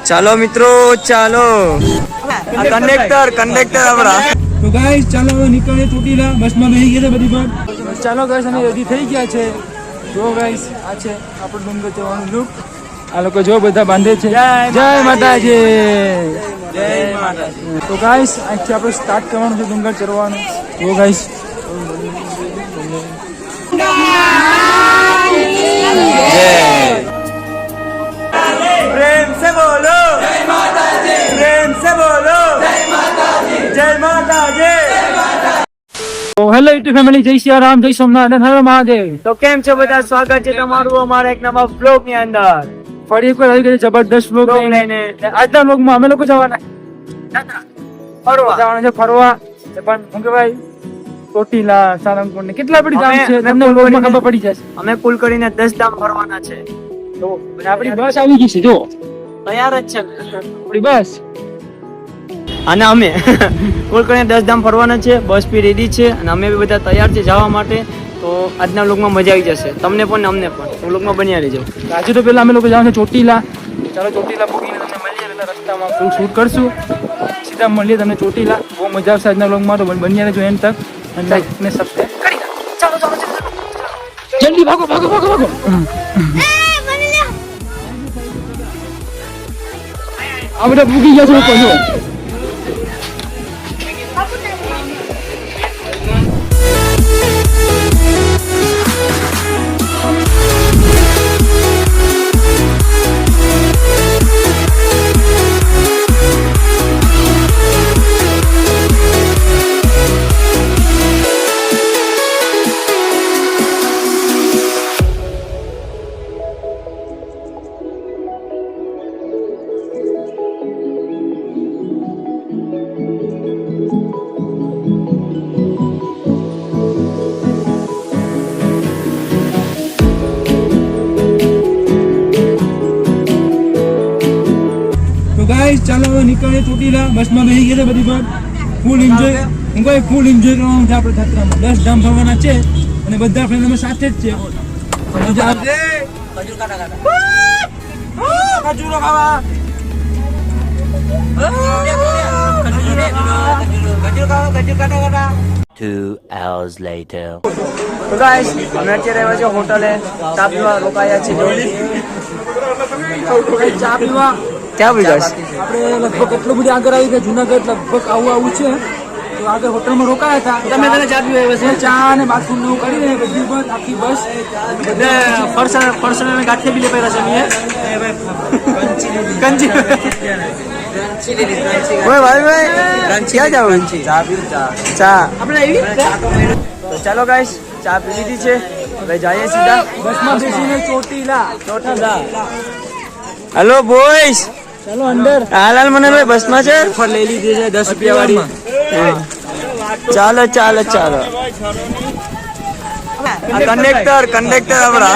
ચાલો મિત્રો ચાલો કંડક્ટર આપડા તો ગાઈસ ચાલો હવે નીકળીએ ચોટીલા. બસમાં બેસી ગયા છે બધી પર. ચાલો ગાઈસ અમે રેડી થઈ ગયા છે. જો ગાઈસ આ છે આપણો ડુંગર જવાનું લુક. આ લોકો જો બધા બાંધે છે. જય માતાજી. તો ગાઈસ આજથી આપણે સ્ટાર્ટ કરવાનું છે ડુંગર ચડવાનું. જો ગાઈસ પ્રેમ સે બોલો જય માતાજી, પ્રેમ સે બોલો જય માતાજી, જય માતાજી. તો હેલો યુટ્યુબ ફેમિલી, જય શ્રી રામ, જય સોમનાથ અને હર મહાદેવ. તો કેમ છો બધા? સ્વાગત છે તમારું અમારા એક નવા બ્લોગ ની અંદર. ફરી એકવાર આવી ગઈ જબરદસ્ત બ્લોગ લઈને. આજના બ્લોગમાં અમે લોકો જવાના છે ફરવા. પણ શું કહેવાય, ચોટીલા, સારંગપુર ને કેટલા બધી ગામ છે તમને બ્લોગમાં ખબર પડી જશે. અમે કુલ કરીને 10 ધામ ફરવાના છે. તો આપણી બસ આવી ગઈ છે. જો તૈયાર જ છે આપણી બસ. અને અમે કુલ કરીને 10 ધામ ફરવાના છે. બસ બી રેડી છે અને અમે બી બધા તૈયાર છે જવા માટે. તો આજના વ્લોગમાં મજા આવી જશે તમને પણ ને અમને પણ. વ્લોગમાં બન્યા રહેજો. આજે તો પેલા અમે લોકો જવાનું છે ચોટીલા. ચાલો ચોટીલા પૂગીને તમને મળીએ. પેલા રસ્તામાં ફૂલ શૂટ કરશું. સીધા મળીએ તમને ચોટીલા. બહુ મજા આવશે આજના વ્લોગમાં. તો બન્યા રહેજો એન્ડ તક. અને લાઈક ને સબસ્ક્રાઇબ કરી દો. ચાલો જલ્દી ભાગો. આ બધા પૂગી ગયા છે ઉપર જો. ચાલો નીકળીએ ચોટીલા. બસમાં બેસી ગયા છે બધી પર. Full enjoy. હું કહું ફૂલ એન્જોય કરવાનું છે આપણે યાત્રામાં. 10 ધામ ફરવાના છે અને બધા ફ્રેન્ડ અમે સાથે જ છે. મજા આવશે. ખજૂરો ખાવા. 2 hours later. તો ગાઈસ અમે અત્યારે આવ્યા છે હોટલે. ચા પીવા રોકાયા છે. ચા પીવા ક્યાં પી જશે? આપણે લગભગ એટલું બધું આગળ આવી ગયા. જુનાગઢ લગભગ આવું છે. તો આગળ હોટલમાં રોકાયા હતા. તમે તને ચા પીવા આવ્યા છે? ચા અને બાથરૂમ નું કરીને બધી બસ આખી બસ ફરસણ અને ગાંઠિયા બી લેવા છે. કંચી ઓય ભાઈ ક્યાં જાવ? ચા આપણે આવી. તો ચાલો ગાઈસ ચા પી લીધી છે. હવે જઈએ સીધા બસમાં બેસીને ચોટીલા. હેલો બોયસ, ચાલો અંદર. હાલ મને ભાઈ બસમાં છે. ઓફર લઈ લીધી છે 10 રૂપિયા વાળી. ચાલો કંડક્ટર આપડા.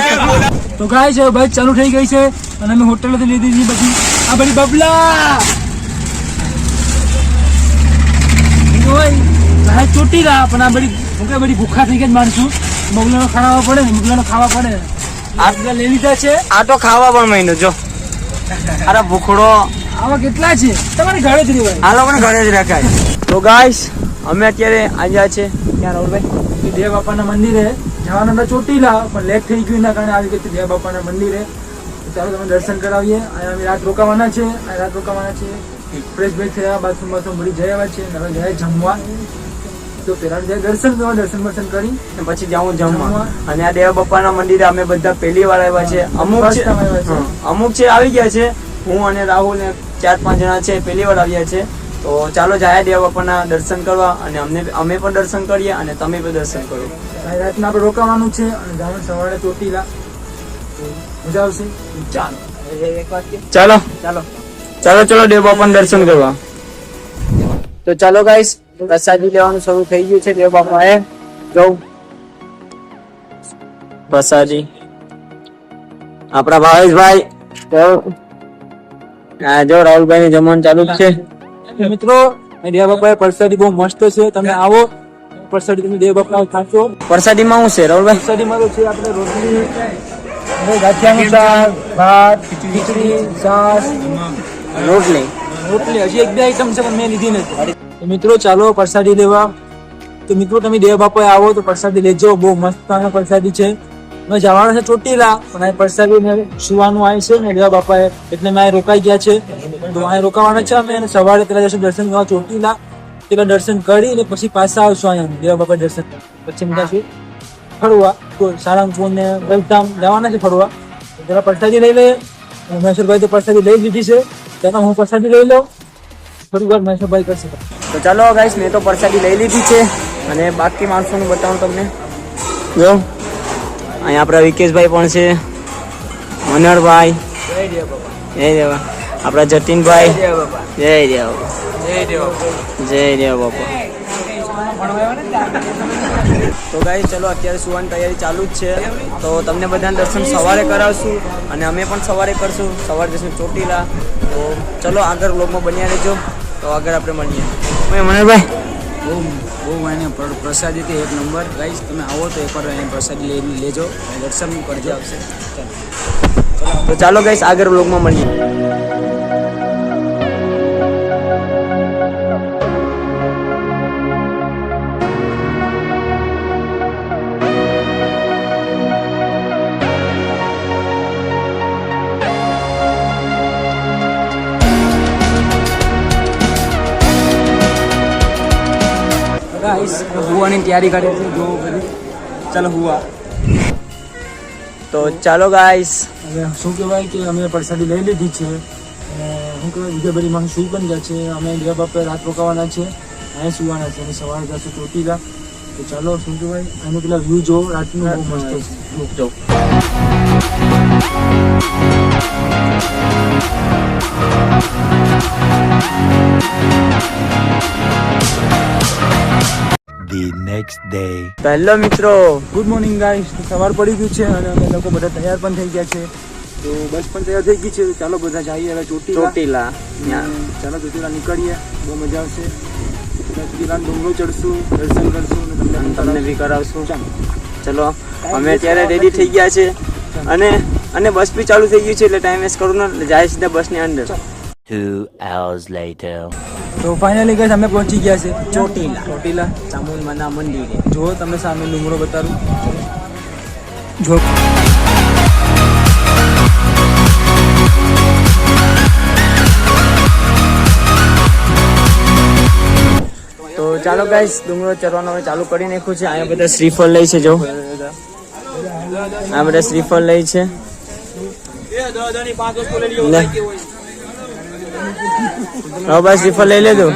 તો ગાઈસ હવે બસ ચાલુ થઈ ગઈ છે અને અમે હોટેલેથી લીધી છે બધી આ બધી બબલા. ચોટીલા પણ આ બધી ભૂખા થઈ ગયા માણસો. બગલાનો ખાવા પડે ને, બગલાનો ખાવા પડે. આ લઈ લીધા છે. આ તો ખાવા પણ મહિનો જો. અરે ભૂખડો આવા કેટલા છે તમારે ઘરે જ રહેવાય. આ લોકોને ઘરે જ રખાય. તો ગાઈસ અમે અત્યારે આવ્યા છે ક્યાં રાહુલભાઈ? દેવ બાપાના મંદિરે જવાના હતા ચોટીલા, પણ લેટ થઈ ગયું એના કારણે આવી ગઈ દેવ બાપાના મંદિરે. ચાલો તમે દર્શન કરાવીએ. અહીંયા અમે રાત રોકાવાના છે. ફ્રેશ બેશ થયા, બાથરૂમ મળી જઈ આવ્યા છે. હવે જાય જમવા. તો પેલા દર્શન કરી પછી જાઉં જમવા. અને આ દેવ બાપાના મંદિરે અમે બધા પહેલી વાર આવ્યા છે. અમુક છે આવી ગયા છે. હું અને રાહુલ ને 4-5 જણા છે પહેલી વાર આવ્યા છે. તો ચાલો જાય દેવ બાપાના દર્શન કરવા. અને અમે પણ દર્શન કરીએ અને તમે પણ દર્શન કરો. રાતના આપણે રોકાવાનું છે અને જવાનું સવારે ચોટીલા. મજા આવશે. ચાલો દેવ બાપાના દર્શન કરવા. તો ચાલો ગાઈસ પ્રસાદી લેવાનું શરૂ થઈ ગયું છે. દેવ બાપા એ જવું પ્રસાદી આપણા ભાવેશભાઈ. જો રાહુલભાઈ ની જમવાનું ચાલુ છે. મિત્રો દેવ બાપા પ્રસાદી બહુ મસ્ત છે. તમે આવો પ્રસાદી તમે દેવ બાપા ખાશો. પ્રસાદીમાં શું છે રાહુલભાઈ? પ્રસાદીમાં તો છે આપણે રોટલી, ગાંઠિયાનું શાક, ભાત, ખીચડી, છાશ, રોટલી. રોટલી હજી 1-2 આઈટમ છે પણ મેં લીધી નથી. તો મિત્રો ચાલો પ્રસાદી લેવા. તો મિત્રો તમે દેવ બાપાએ આવો તો પ્રસાદી લેજો, બહુ મસ્ત પ્રસાદી છે. મેં જવાનું છે ચોટીલા પણ આ પ્રસાદી ને સુવાનું આવે છે ને દેવ બાપાએ, એટલે મેં અહીં રોકાઈ ગયા છે. તો અહીં રોકાવાના છે અમે, અને સવારે પેલા જશું દર્શન કરવા ચોટીલા. પેલા દર્શન કરી ને પછી પાછા આવશું અહીંયા દેવ બાપા દર્શન. પછી અમે જશું ફરવા, સારંગપુર ને ગલધામ જવાના છે ફરવા. જરા પ્રસાદી લઈ લઈએ. મહેશ્વરભાઈ તો પ્રસાદી લઈ લીધી છે, તેમાં હું પ્રસાદી લઈ લઉં, થોડી વાર મહેશ્વરભાઈ કરશે. તો ચાલો ગાઈસ, મેં તો પ્રસાદી લઈ લીધી છે અને બાકી માણસોનું બતાવું તમને. જો અહીંયા આપણા વિકેશભાઈ પણ છે, મનહરભાઈ, જય દેવા, આપણા જતીનભાઈ, જય દેવા, જય દેવા બાપા. તો ગાઈસ ચલો અત્યારે સુવાની તૈયારી ચાલુ જ છે. તો તમને બધાને દર્શન સવારે કરાવશું અને અમે પણ સવારે કરશું. સવારે જશું ચોટીલા. તો ચલો આગળ વ્લોગમાં બન્યા રહેજો. તો આગળ આપણે મળીએ. મનહરભાઈ, બહુ એને પ્રસાદી એક નંબર. ગાઈસ તમે આવો તો એકવાર એને પ્રસાદી લઈ લેજો, દર્શન કરજો આવશે. તો ચાલો ગાઈસ આગળ વ્લોગમાં મળીએ. ગાઈસ હુવાની તૈયારી કરે છે, જો બધી. ચાલો હુવા. તો ચાલો ગાઈસ, હવે શું કહેવાય કે અમે પ્રસાદી લઈ લીધી છે અને શું કહેવાય બીજા બધી માણસ શું પણ ગયા છે. અમે દેવ બાપે રાત રોકાવાના છે, અહીંયા સુવાના છે અને સવારે જશું ચોટીલા. તો ચાલો શું કહેવાય એનું પેલા વ્યૂ જો રાતનું બહુ મસ્ત છે. જો The next day. તો હેલો મિત્રો, ગુડ મોર્નિંગ ગાઈસ. સવાર પડી ગયું છે અને અમે લોકો બધા તૈયાર પણ થઈ ગયા છે. તો બસ પણ તૈયાર થઈ ગઈ છે. ચાલો બધા જઈએ હવે ચોટીલા. ચાલો ચોટીલા નીકળીએ, બહુ મજા આવશે. ચોટીલા ડુંગરો ચડશું, દર્શન કરશું અને તમને બી કરાવશું. ચલો અમે અત્યારે રેડી થઈ ગયા છે અને બસ બી ચાલુ થઈ ગયું છે, એટલે ટાઈમ વેસ્ટ કરું ને જાય સીધા બસની અંદર. 2 hours later. તો ફાઇનલી ગાઈસ અમે પહોંચી ગયા છે ચોટીલા ચામુંડમાના મંદિરે. જો તમને સામે ડુંગરો બતાવું. જો તો ચાલો ગાઈસ, ડુંગરો ચડવાનું હવે ચાલુ કરી નાખ્યું છે. અહીંયા બધા શ્રીફળ લઈ છે, જો આ બધા શ્રીફળ લઈ છે. હવે બસ શ્રીફળ લઈ લેજો.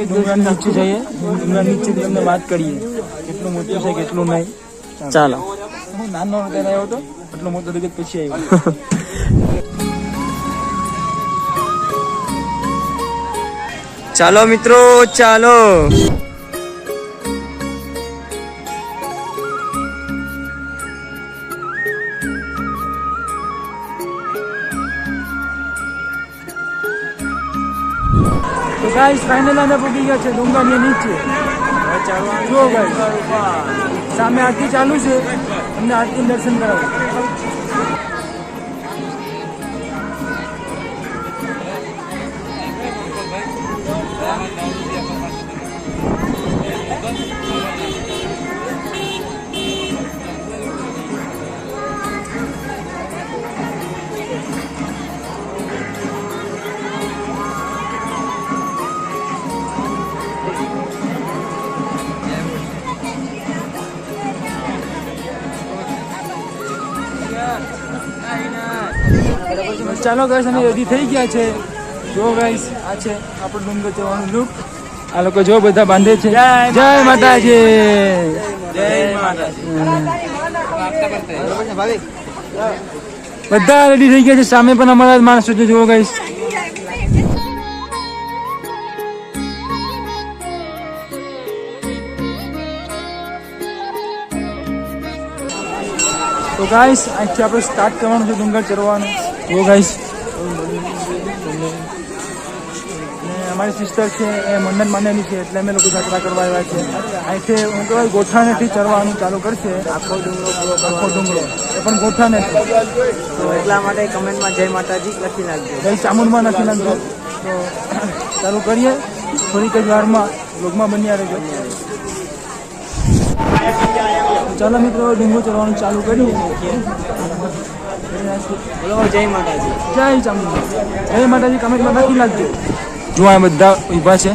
ડુંગર નીચે જઈએ, ડુંગર નીચે તમને વાત કરીએ કેટલું મોટું છે કેટલું નહીં. ચાલો. હું નાનો ત્યારે આવ્યો હતો, એટલો મોટો થઈ ગયો પછી આવ્યો. ચાલો મિત્રો, ચાલો. તો ગાઈસ ફાઇનલ અમે પહોંચી ગયા છે ડુંગરની નીચે. જો ગાઈસ સામે આરતી ચાલુ છે, તમને આરતી દર્શન કરાવું. ચાલો ગાઈસ અમે રેડી થઈ ગયા છે. જો ગાઈસ આ છે આપણું ડુંગર ચડવાનું લુક. આ લોકો જો બધા બાંધે છે. જય માતાજી, જય માતાજી. બધા રેડી થઈ ગયા છે. સામે પણ અમારા માણસો છે, જો ગાઈસ. તો ગાઈસ આજથી આપણે સ્ટાર્ટ કરવાનું છે ડુંગર ચડવાનું. જો ગાઈસ અમારી સિસ્ટર છે એ મંડન માનેલી છે એટલે અમે લોકો જાત્રા કરવા આવ્યા છે. અહીંથી હું કહેવાય ગોઠાનેથી ચડવાનું ચાલુ કરશે. આખો ડુંગરો એ પણ ગોઠાને તો એટલા માટે કમેન્ટમાં જય માતાજી લખી નાખજો. જય ચામુંડમાં નથી નાખજો. તો ચાલુ કરીએ થોડીક જ વારમાં વ્લોગમાં બન્યા રહેજો. ચાલો મિત્રો ડુંગરો ચડવાનું ચાલુ કરીએ. બોલો જય માતાજી. જય ચામુંડા. જય માતાજી કમેન્ટમાં નાખી નાખજો. જો આ બધા ઊભા છે.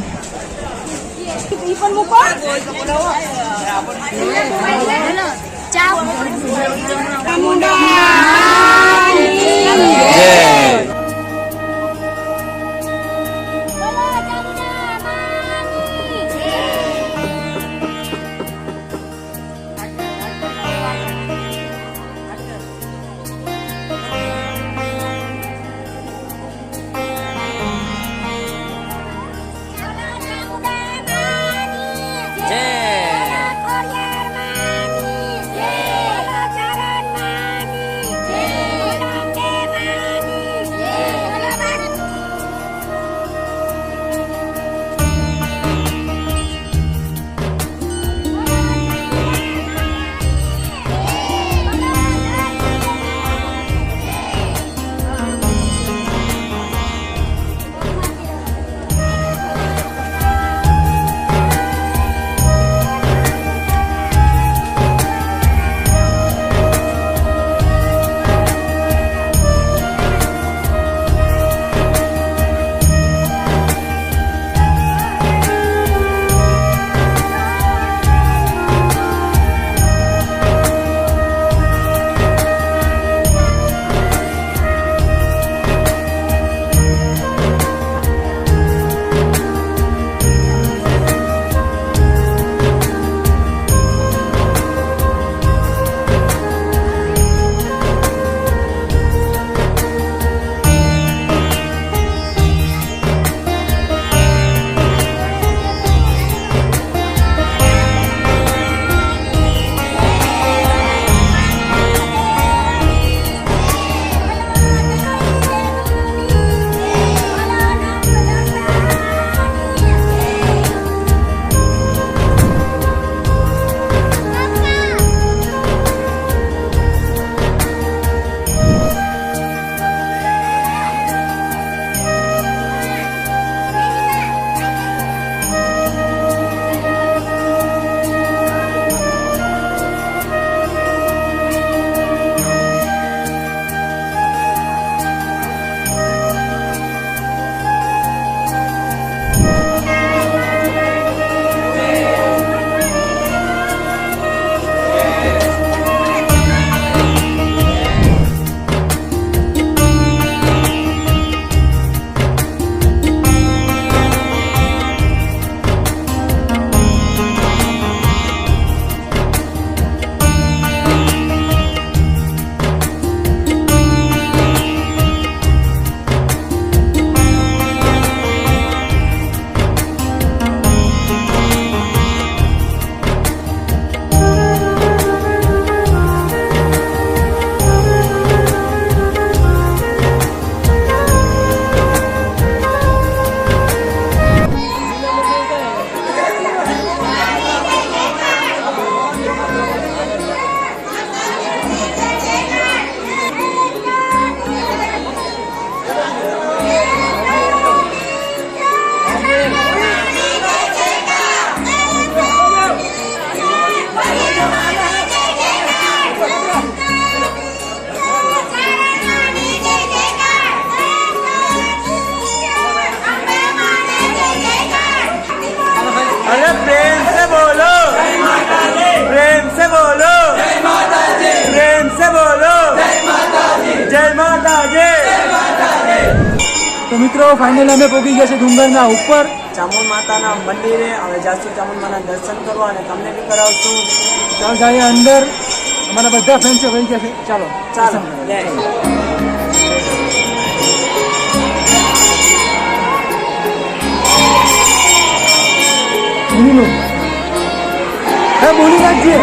તો મિત્રો ફાઇનલી અમે પહોંચી ગયા છે ડુંગરના ઉપર ચામુંડ માતાના મંદિરે. હવે જાસુ ચામુંડ માના દર્શન કરવા અને તમને બી કરાવશું. ચાલો જઈએ અંદર. અમારા બધા ફ્રેન્ડ છે વહી ગયા છે. ચાલો ચાલો બોલી લો. હે બોલી નાખજે.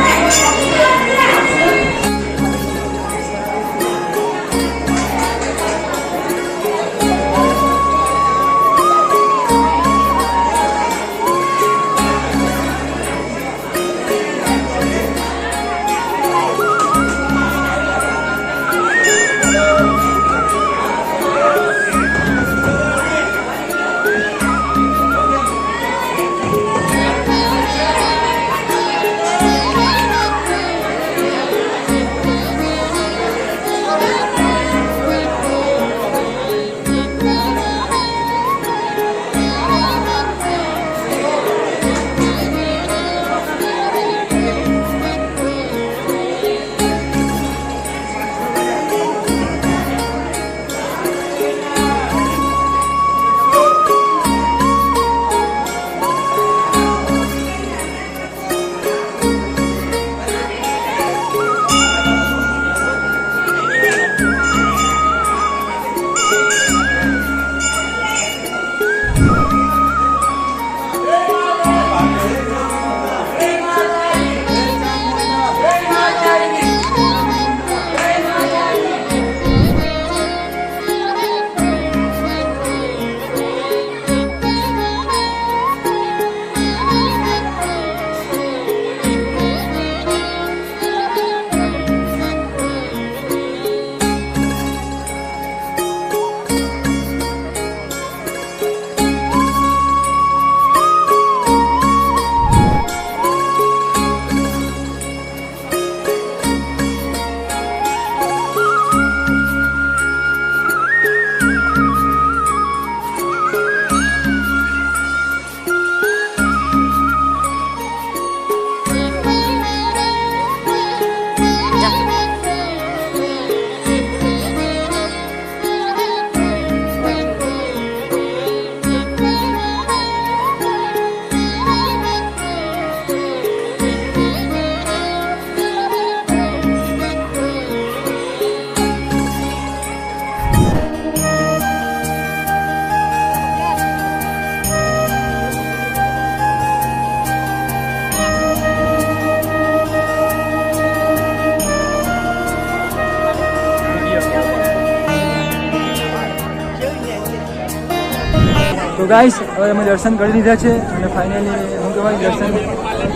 તો ગાઈસ હવે અમે દર્શન કરી લીધા છે અને ફાઇનલી હું કહેવાય દર્શન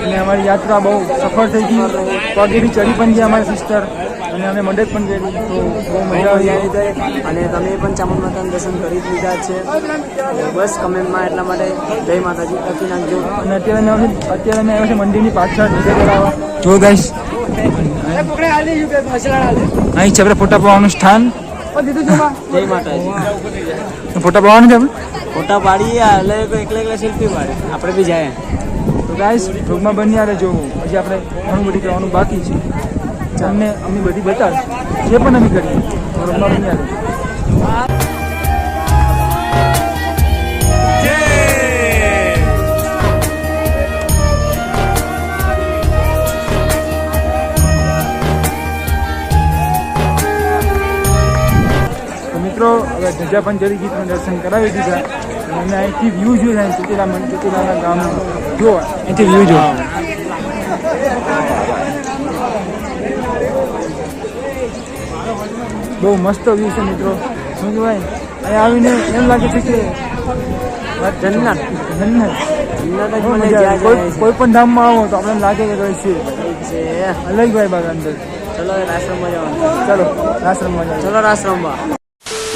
અને અમારી યાત્રા બહુ સફળ થઈ ગઈ. પગેથી ચડી પણ ગયા અમારા સિસ્ટર અને અમે મદદ પણ કરી, તો બહુ મજા આવી. અને તમે પણ ચામુંડ માતાના દર્શન કરી જ લીધા છે. બસ કમેન્ટમાં એટલા માટે જય માતાજી લખી નાખજો. અને અત્યારે અમે આવ્યા છે મંદિરની પાછળ વિજય કરાવવા. જો ગાઈસ અહીં છે આપણે ફોટા પાડવાનું સ્થાન. જય માતાજી. ફોટા પાડવાનું છે આપણે. ફોટા પાડીએ એટલે એકલા સેલ્ફી પાડે આપણે બી જાય. તો ગાઈસ ભોગમાં બની આવે જો હજી આપણે ઘણું બધું કરવાનું બાકી છે. અમને અમે બધી બતાવીશું જે પણ અમે કરીએ ભોગમાં બની આવે. મિત્રો હવે ધજા પણ ચડી ગઈ, તમે દર્શન કરાવી દીધા અને અમે અહીંથી વ્યૂ જોઈએ ચોટીલાના ગામ જો અહીંથી વ્યૂ જો. બહુ મસ્ત વ્યૂ છે મિત્રો. શું કહેવાય અહીંયા આવીને એમ લાગે છે કે જન્નત કોઈ પણ ધામમાં આવો તો આપણે લાગે કે છે અલગ ભાઈ બાગ અંદર. ચલો આશ્રમમાં જવાનું. ચલો આશ્રમમાં જાઓ. ચલો આશ્રમમાં.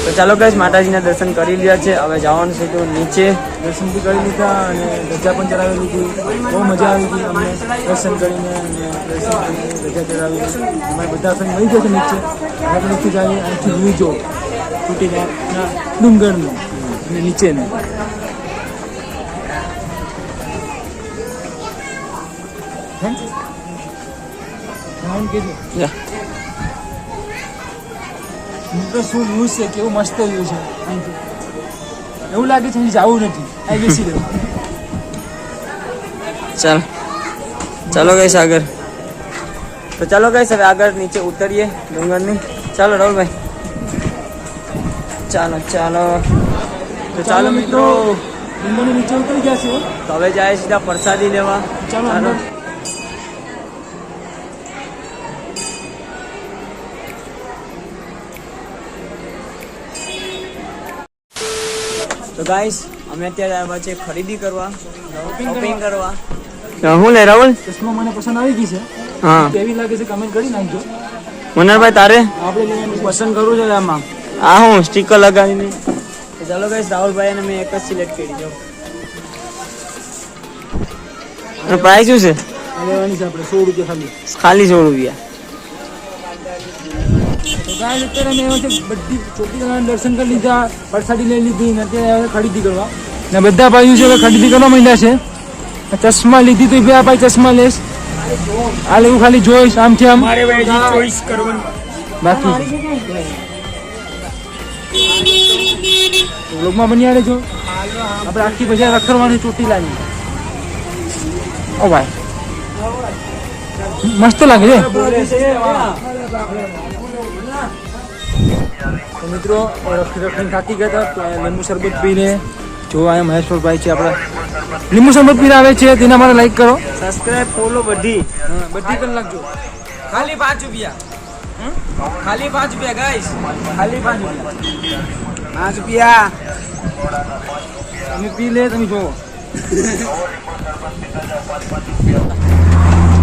તો ચાલો ગાઈસ માતાજીના દર્શન કરી લીધા છે. હવે જવાનું છે તો નીચે. દર્શન બી કરી લીધા અને ધજા પણ ચડાવી લીધી. બહુ મજા આવી ગઈ અમને દર્શન કરીને અને દર્શન કરીને ધજા ચડાવી. અમારે બધા ફ્રેન્ડ મળી જશે નીચે. આપણે નીચે જઈએ અહીંથી વ્યૂ જો ચોટીલાના ડુંગરનું અને નીચેનું. મિત્રો શું વ્યૂ છે, કેવું મસ્ત વ્યૂ છે અહીંથી. એવું લાગે છે અહીં જવું નથી, અહીં બેસી રહ્યું. ચાલો ગાઈસ આગળ. તો ચાલો ગાઈસ હવે આગળ નીચે ઉતરીએ ડુંગરની. ચાલો રાહુલભાઈ. ચાલો તો ચાલો મિત્રો ડુંગરની નીચે ઉતરી ગયા છે. તો હવે જાય સીધા પ્રસાદી લેવા. ચાલો અંદર. તો ગાઈસ અમે અત્યારે આવ્યા છે ખરીદી કરવા, શોપિંગ કરવા. હું લે રાહુલ? ચશ્મા મને પસંદ આવી ગઈ છે. હા કેવી લાગે છે કમેન્ટ કરી નાખજો. મનરભાઈ તારે? આપણે લેવાનું પસંદ કરવું છે આમાં. આ હું સ્ટીકર લગાવીને. તો ચાલો ગાઈસ રાહુલભાઈ અને મેં એક જ સિલેક્ટ કરી દઉં. પ્રાઇસ શું છે? લેવાની છે આપણે 100 રૂપિયા ખાલી. ખાલી 100 રૂપિયા. તો ગાઈસ અત્યારે અમે આવ્યા છે બધી ચોટીલાના દર્શન કરી લીધા, પ્રસાદી લઈ લીધી અને અત્યારે આવ્યા ખરીદી કરવા. ને બધા ભાઈઓ છે હવે ખરીદી કરવા માંડ્યા છે. ચશ્મા લીધી તો બે ભાઈ ચશ્મા લેશ. આ લેવું ખાલી જોઈશ આમથી આમ ચોઈસ કરવાનું બાકી. વ્લોગમાં બની આવે છો. આપણે આખી બજાર રખડવાની ચોટીલાની. ઓ ભાઈ મસ્ત લાગે છે. તો મિત્રો રખડી થાકી ગયા હતા તો લીંબુ શરબત પીને જો અહીંયા મહેશ્વરભાઈ છે આપણા લીંબુ શરબત પીને આવે છે તેના માટે લાઈક કરો, સબસ્ક્રાઇબ ફોલો બધી કરી નાખજો. ખાલી 5 રૂપિયા. ખાલી 5 રૂપિયા ગાઈસ. ખાલી 5 રૂપિયા. 5 રૂપિયા. તમે પી લે તમે જોવો.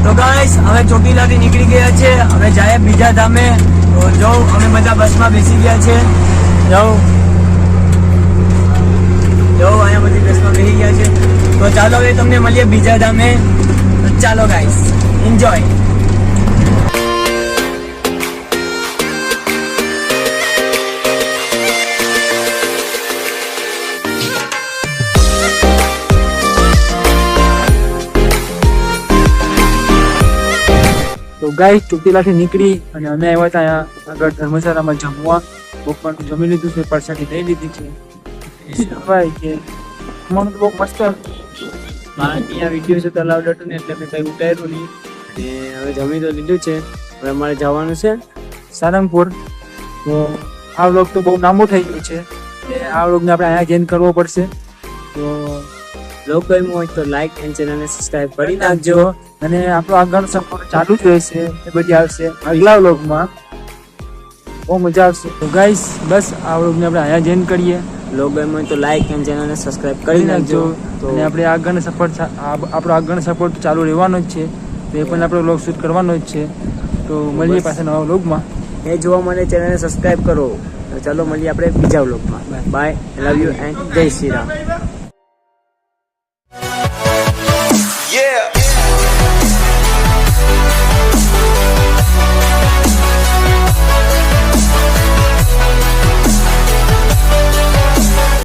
તો ગાઈસ હવે ચોટીલાથી નીકળી ગયા છે. હવે જાય બીજા ધામે. તો જો અમે બધા બસમાં બેસી ગયા છે. જો અહીંયા બધી બસમાં બેસી ગયા છે. તો ચાલો હવે તમને મળીએ બીજા ધામે. તો ચાલો ગાઈસ એન્જોય. તો ગાઈસ ચોટીલાથી નીકળી અને અમે આવ્યા હતા અહીંયા આગળ ધર્મશાળામાં જમવા. બપોરનું જમી લીધું છે, પ્રસાદી લઈ લીધી છે. ભાઈ કે મને તો બહુ મસ્ત અહીંયા વિડીયો છે તલાવ ડટું ને એટલે મેં કંઈ ઉતાર્યું નહીં. અને હવે જમી તો લીધું છે. હવે અમારે જવાનું છે સારંગપુર. તો આ વ્લોગ તો બહુ લાંબો થઈ ગયો છે. આ વ્લોગને આપણે અહીંયા ગેન કરવો પડશે. તો બ્લોગ ગમ્યો હોય તો લાઈક એન્ડ ચેનલને સબસ્ક્રાઇબ કરી નાખજો. અને આપણો આગળ સફર ચાલુ જ રહેશે. એ બધી આવશે આગલા વ્લોગમાં. બહુ મજા આવશે. તો ગાઈસ બસ આ વ્લોગને આપણે અહીંયા જેન કરીએ. બ્લોગ ગમ્યો હોય તો લાઈક અને ચેનલને સબસ્ક્રાઇબ કરી નાખજો. તો અને આપણે આગળનો સપોર્ટ આપણો આગળનો સપોર્ટ ચાલુ રહેવાનો જ છે. તો એ પણ આપણે વ્લોગ શૂટ કરવાનો જ છે. તો મળીએ પાછા નવા વ્લોગમાં. એ જોવા માટે ચેનલને સબસ્ક્રાઇબ કરો. ચાલો મળીએ આપણે બીજા વ્લોગમાં. બાય, લવ યુ એન્ડ જય શ્રી રામ.